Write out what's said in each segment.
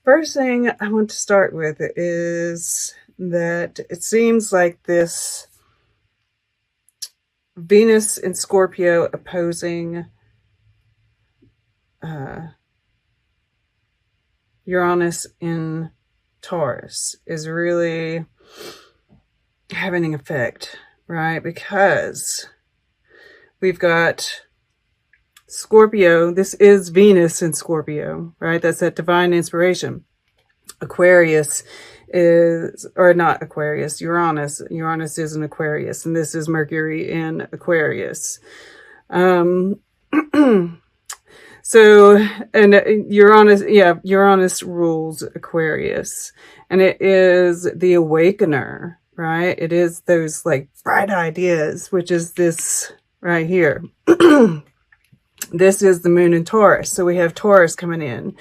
First thing I want to start with is that it seems like this Venus in Scorpio opposing uh, Uranus in Taurus is really having an effect, right? Because we've got Scorpio. This is Venus in Scorpio, right? That's that divine inspiration. Aquarius is, or not Aquarius, Uranus. Uranus is an Aquarius, and this is Mercury in Aquarius. So, and Uranus rules Aquarius, and it is the awakener, right? It is those like bright ideas, which is this right here. This is the moon in Taurus. So we have Taurus coming in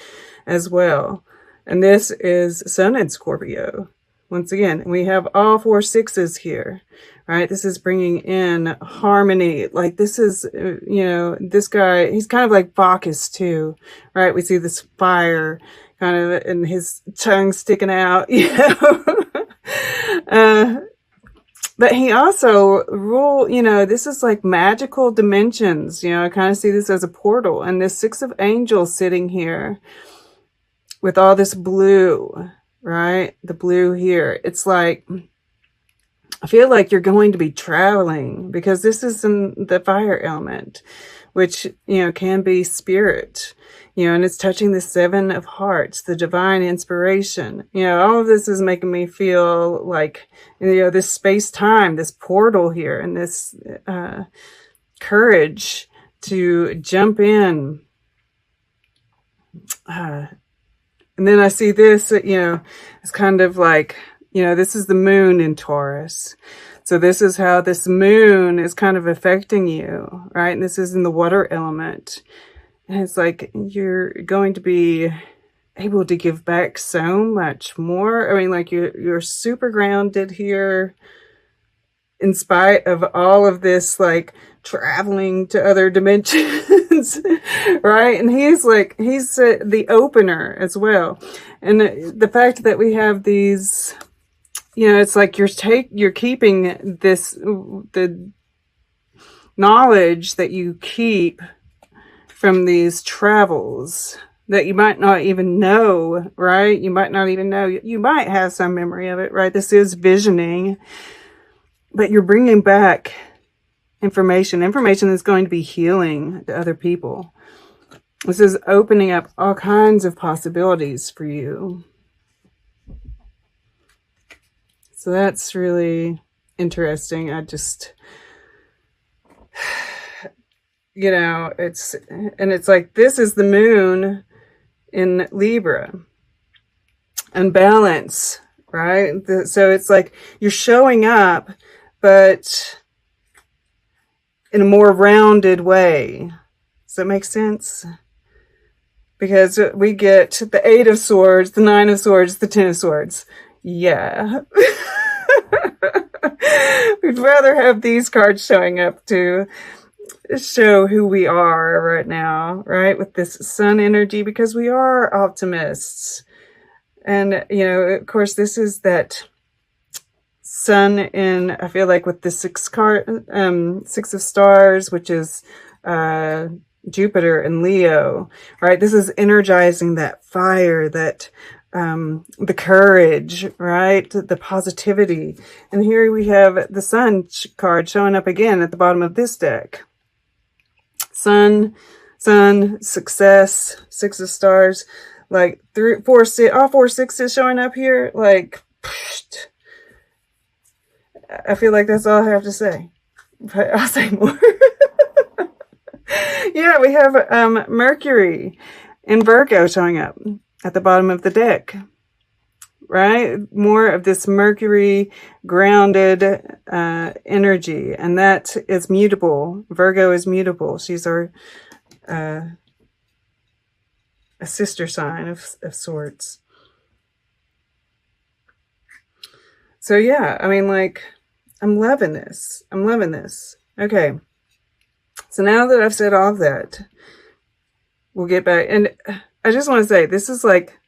as well. And this is Sun in Scorpio. Once again, we have all 4 sixes here, right? This is bringing in harmony. Like this is, this guy, he's kind of like Bacchus too, right? We see this fire kind of and his tongue sticking out, but he also this is like magical dimensions, I kind of see this as a portal. And this 6 of Angels sitting here with all this blue, right? The blue here. It's like, I feel like you're going to be traveling because this is in the fire element, which, can be spirit, and it's touching the 7 of Hearts, the divine inspiration. All of this is making me feel like, this space-time, this portal here, and this courage to jump in. And then I see this, it's kind of like, this is the moon in Taurus. So this is how this moon is kind of affecting you, right? And this is in the water element. And it's like you're going to be able to give back so much more. I mean, like you're super grounded here in spite of all of this, like traveling to other dimensions, right? And he's the opener as well. And the fact that we have these, it's like you're keeping this, the knowledge that you keep from these travels that you might not even know, right? You might not even know. You might have some memory of it, right? This is visioning, but you're bringing back information that's going to be healing to other people. This is opening up all kinds of possibilities for you. So that's really interesting. I just, it's like, this is the moon in Libra and balance, right? So it's like you're showing up, but in a more rounded way. Does that make sense? Because we get the 8 of Swords, the 9 of Swords, the 10 of Swords. Yeah. We'd rather have these cards showing up to show who we are right now, right? With this sun energy, because we are optimists. And, of course, this is that sun in, I feel like with the 6 of Stars, which is Jupiter and Leo, right? This is energizing that fire, that the courage, right? The positivity. And here we have the Sun card showing up again at the bottom of this deck. Sun, success, 6 of Stars, like 3, 4, 6, all 4 sixes showing up here. Like, I feel like that's all I have to say, but I'll say more. Yeah, we have Mercury in Virgo showing up at the bottom of the deck, right? More of this Mercury grounded energy, and that is mutable. Virgo is mutable. She's our a sister sign of sorts. So yeah, I mean, like, I'm loving this. I'm loving this. Okay. So now that I've said all of that, we'll get back. And I just want to say, this is like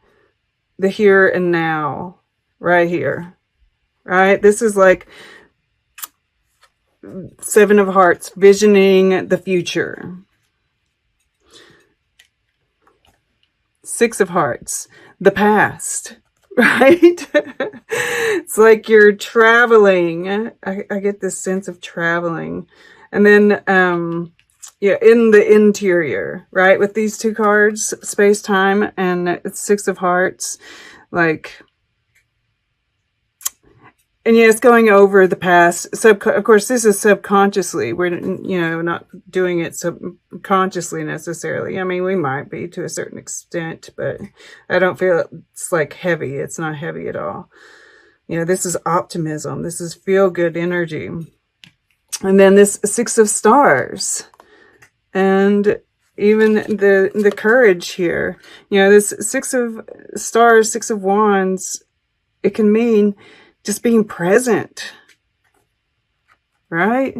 the here and now, right here, right? This is like Seven of Hearts, visioning the future. Six of Hearts, the past, right? It's like you're traveling. I get this sense of traveling. And then, yeah, in the interior, right? With these two cards, space, time, and Six of Hearts, like, and yeah, it's going over the past. Of course, this is subconsciously. We're, not doing it subconsciously necessarily. I mean, we might be to a certain extent, but I don't feel it's like heavy. It's not heavy at all. This is optimism. This is feel-good energy. And then this Six of Stars. And even the courage here. This Six of Stars, Six of Wands, it can mean just being present, right?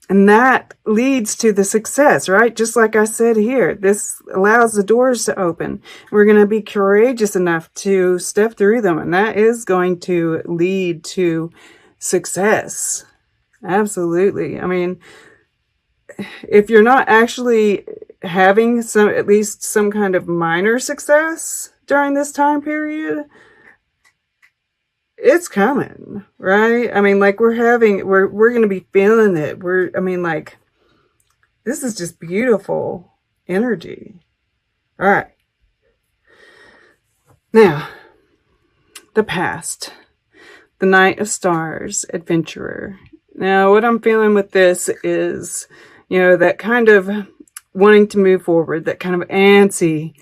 And that leads to the success, right? Just like I said here, this allows the doors to open. We're going to be courageous enough to step through them, and that is going to lead to success. Absolutely. I mean, if you're not actually having at least some kind of minor success during this time period, it's coming, right? I mean, like we're going to be feeling it. This is just beautiful energy. All right. Now, the past, the Knight of Stars, adventurer. Now, what I'm feeling with this is, that kind of wanting to move forward, that kind of antsy.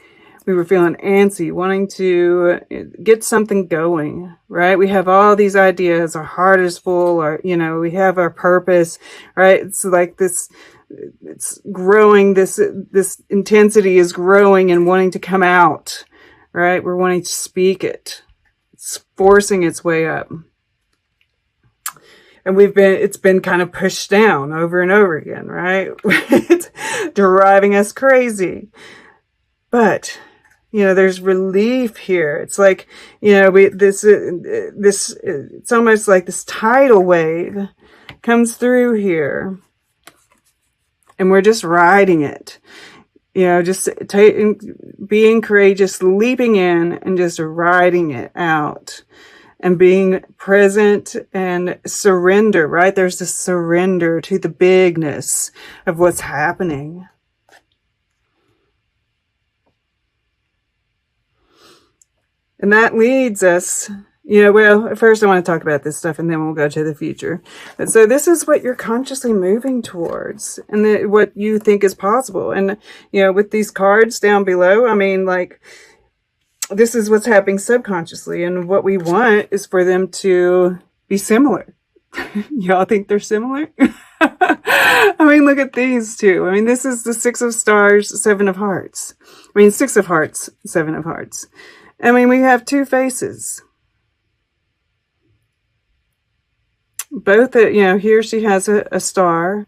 We were feeling antsy, wanting to get something going, right? We have all these ideas, our heart is full, we have our purpose, right? It's like this, it's growing, this intensity is growing and wanting to come out, right? We're wanting to speak it. It's forcing its way up. And it's been kind of pushed down over and over again, right? It's driving us crazy. But there's relief here. It's like, it's almost like this tidal wave comes through here, and we're just riding it. Just being courageous, leaping in and just riding it out, and being present and surrender, right? There's this surrender to the bigness of what's happening. And that leads us, well, first I want to talk about this stuff and then we'll go to the future. And so this is what you're consciously moving towards, and what you think is possible. And, with these cards down below, I mean, like, this is what's happening subconsciously. And what we want is for them to be similar. Y'all think they're similar? I mean, look at these two. I mean, this is the Six of Stars, Seven of Hearts. I mean, Six of Hearts, Seven of Hearts. I mean, we have two faces. Both, here she has a star,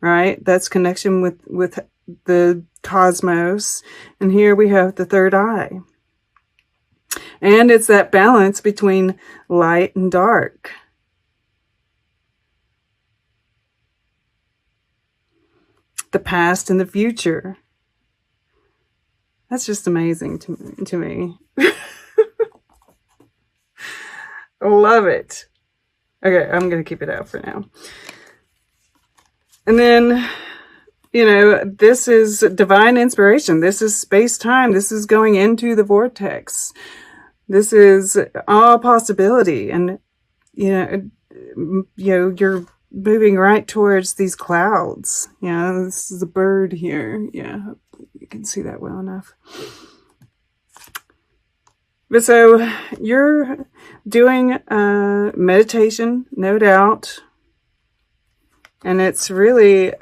right? That's connection with the cosmos. And here we have the third eye. And it's that balance between light and dark. The past and the future. That's just amazing to me. I love it. Okay, I'm going to keep it out for now. And then, this is divine inspiration. This is space-time. This is going into the vortex. This is all possibility. And, you're moving right towards these clouds. This is a bird here. Yeah, you can see that well enough. But so you're doing meditation, no doubt. And it's really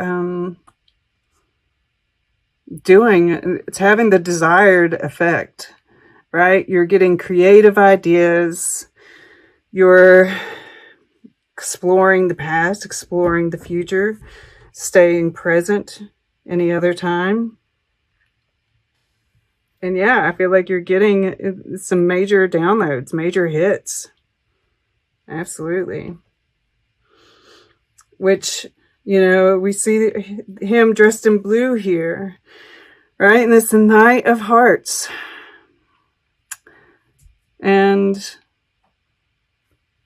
it's having the desired effect, right? You're getting creative ideas. You're exploring the past, exploring the future, staying present any other time. And yeah, I feel like you're getting some major downloads, major hits. Absolutely. Which, you know, we see him dressed in blue here, right? And it's the Knight of Hearts. And,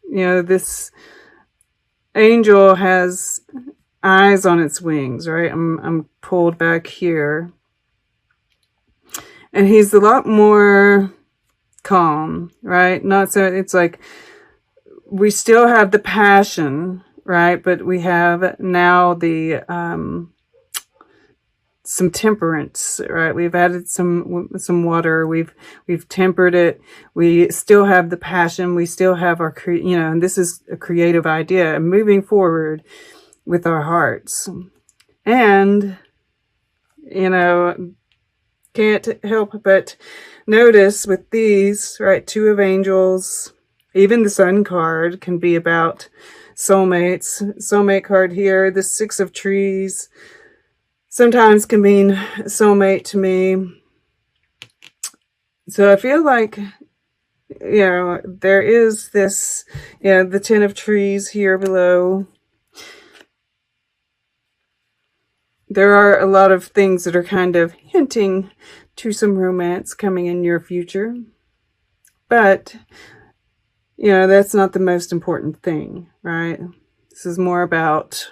you know, this angel has eyes on its wings, right? I'm pulled back here. And he's a lot more calm, right? Not so, it's like we still have the passion, right? But we have now the some temperance, right? We've added some water. We've tempered it. We still have the passion. We still have our, you know, and this is a creative idea, moving forward with our hearts. And, you know, can't help but notice with these, right, Two of Angels, even the Sun card can be about soulmates. Soulmate card here, the Six of Trees, sometimes can mean soulmate to me. So I feel like, you know, there is this, you know, the Ten of Trees here below. There are a lot of things that are kind of hinting to some romance coming in your future. But, you know, that's not the most important thing, right? This is more about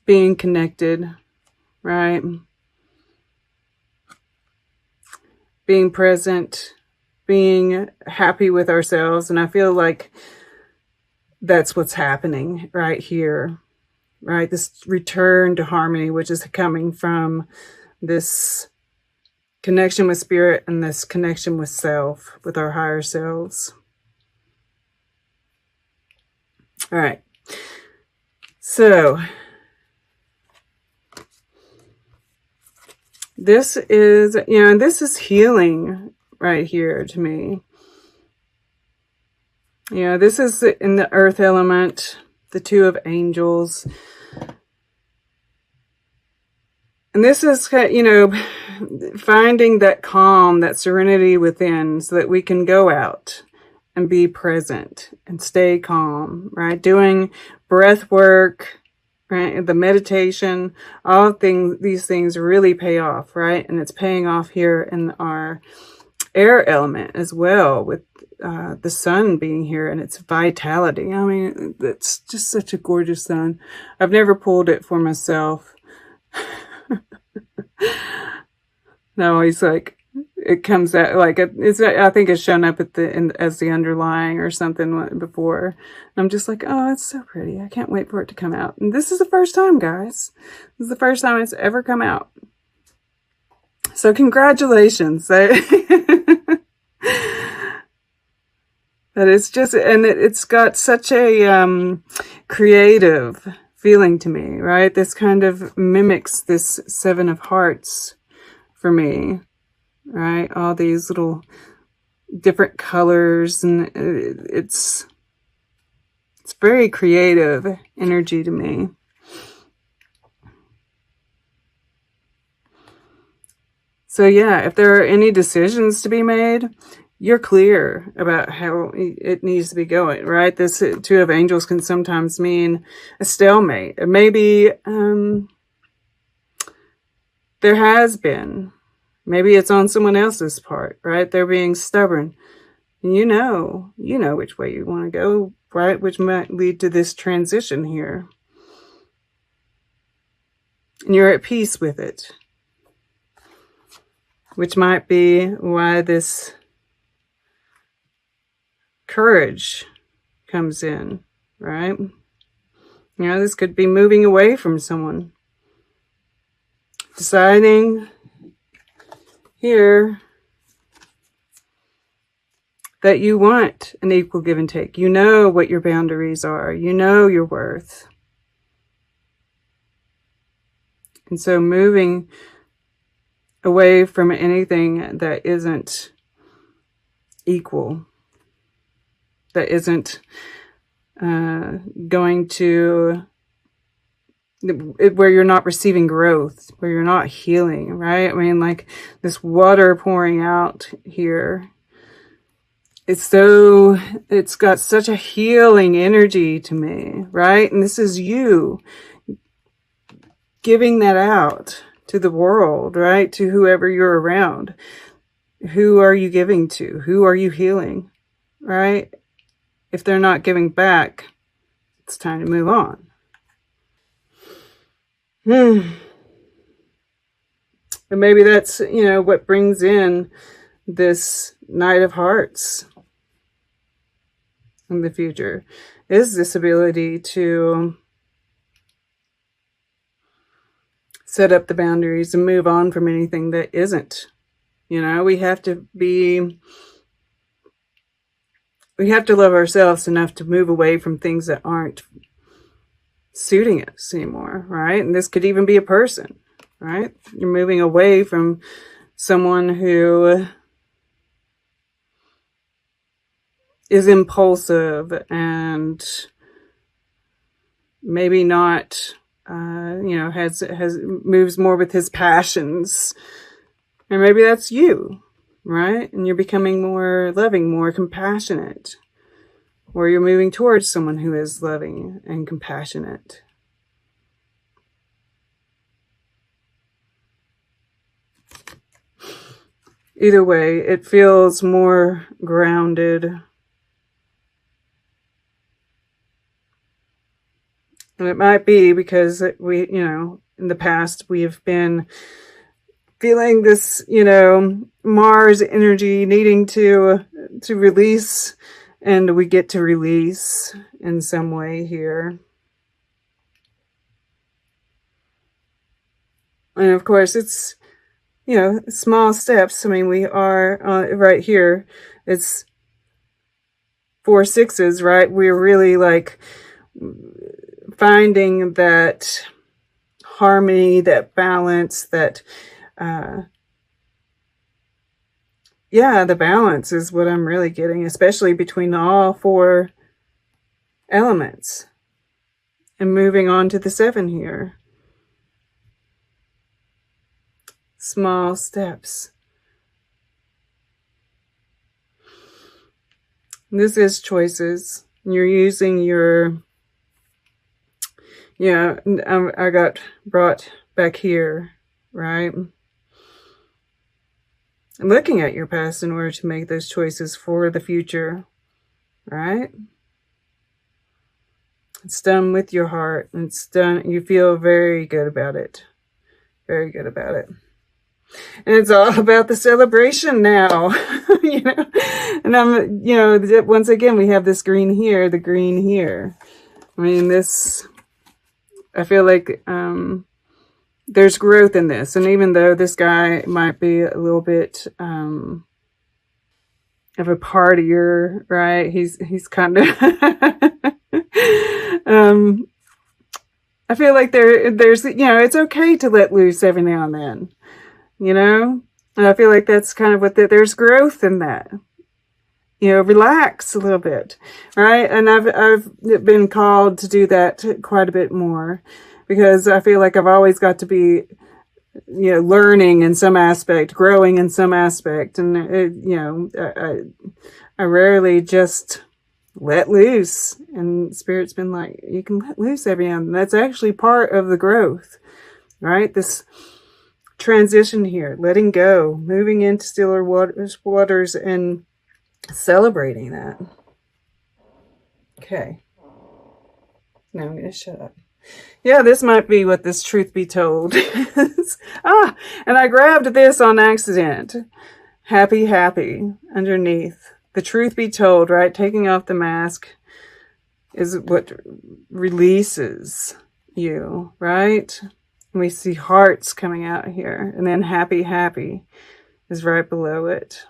being connected, right? Being present, being happy with ourselves. And I feel like that's what's happening right here. Right, this return to harmony, which is coming from this connection with spirit and this connection with self, with our higher selves. All right. So this is, you know, and this is healing right here to me. You know, this is in the earth element, the Two of Angels. And this is, you know, finding that calm, that serenity within so that we can go out and be present and stay calm, right? Doing breath work, right? The meditation, all these things really pay off, right? And it's paying off here in our air element as well, with the sun being here and its vitality. I mean, it's just such a gorgeous sun. I've never pulled it for myself. No, always like it comes out like it's. I think it's shown up at as the underlying or something before. I'm just like, oh, it's so pretty. I can't wait for it to come out. And this is the first time, guys. This is the first time it's ever come out. So congratulations. But it's just, and it's got such a creative feeling to me, right? This kind of mimics this Seven of Hearts for me, right? All these little different colors, and it's very creative energy to me. So yeah, if there are any decisions to be made, you're clear about how it needs to be going, right? This Two of Angels can sometimes mean a stalemate. Maybe there has been. Maybe it's on someone else's part, right? They're being stubborn. And you know which way you want to go, right? Which might lead to this transition here. And you're at peace with it. Which might be why this courage comes in, right? You know, this could be moving away from someone. Deciding here that you want an equal give and take. You know what your boundaries are. You know your worth. And so moving away from anything that isn't equal, that isn't going to where you're not receiving growth, where you're not healing, right? I mean, like this water pouring out here. It's got such a healing energy to me, right? And this is you giving that out to the world, right? To whoever you're around. Who are you giving to? Who are you healing, right? If they're not giving back, it's time to move on. And maybe that's, what brings in this Knight of Hearts in the future, is this ability to set up the boundaries and move on from anything that isn't. We have to love ourselves enough to move away from things that aren't suiting us anymore, right? And this could even be a person, right? You're moving away from someone who is impulsive and maybe not, has moves more with his passions. And maybe that's you, right? And you're becoming more loving, more compassionate. Or you're moving towards someone who is loving and compassionate. Either way, it feels more grounded. And it might be because we, in the past, we have been feeling this, Mars energy needing to release, and we get to release in some way here. And of course, it's, small steps. I mean, we are right here. It's 4 6s, right? We're really like finding that harmony, that balance, that the balance is what I'm really getting, especially between all 4 elements. And moving on to the 7 here. Small steps. This is choices. You're using your, I got brought back here, right? Looking at your past in order to make those choices for the future, right? It's done with your heart. It's done. You feel very good about it. Very good about it. And it's all about the celebration now, And I'm, once again, we have this green here, the green here. I mean, I feel like there's growth in this. And even though this guy might be a little bit of a partier, right? He's kind of I feel like there's it's okay to let loose every now and then, and I feel like that's kind of there's growth in that. Relax a little bit, right? And I've been called to do that quite a bit more, because I feel like I've always got to be, learning in some aspect, growing in some aspect. And, I rarely just let loose. And Spirit's been like, you can let loose every now and then. That's actually part of the growth, right? This transition here, letting go, moving into stiller waters and celebrating that. Okay. Now I'm going to shut up. Yeah, this might be what this truth be told is. And I grabbed this on accident. Happy, happy underneath. The truth be told, right? Taking off the mask is what releases you, right? We see hearts coming out here. And then happy, happy is right below it.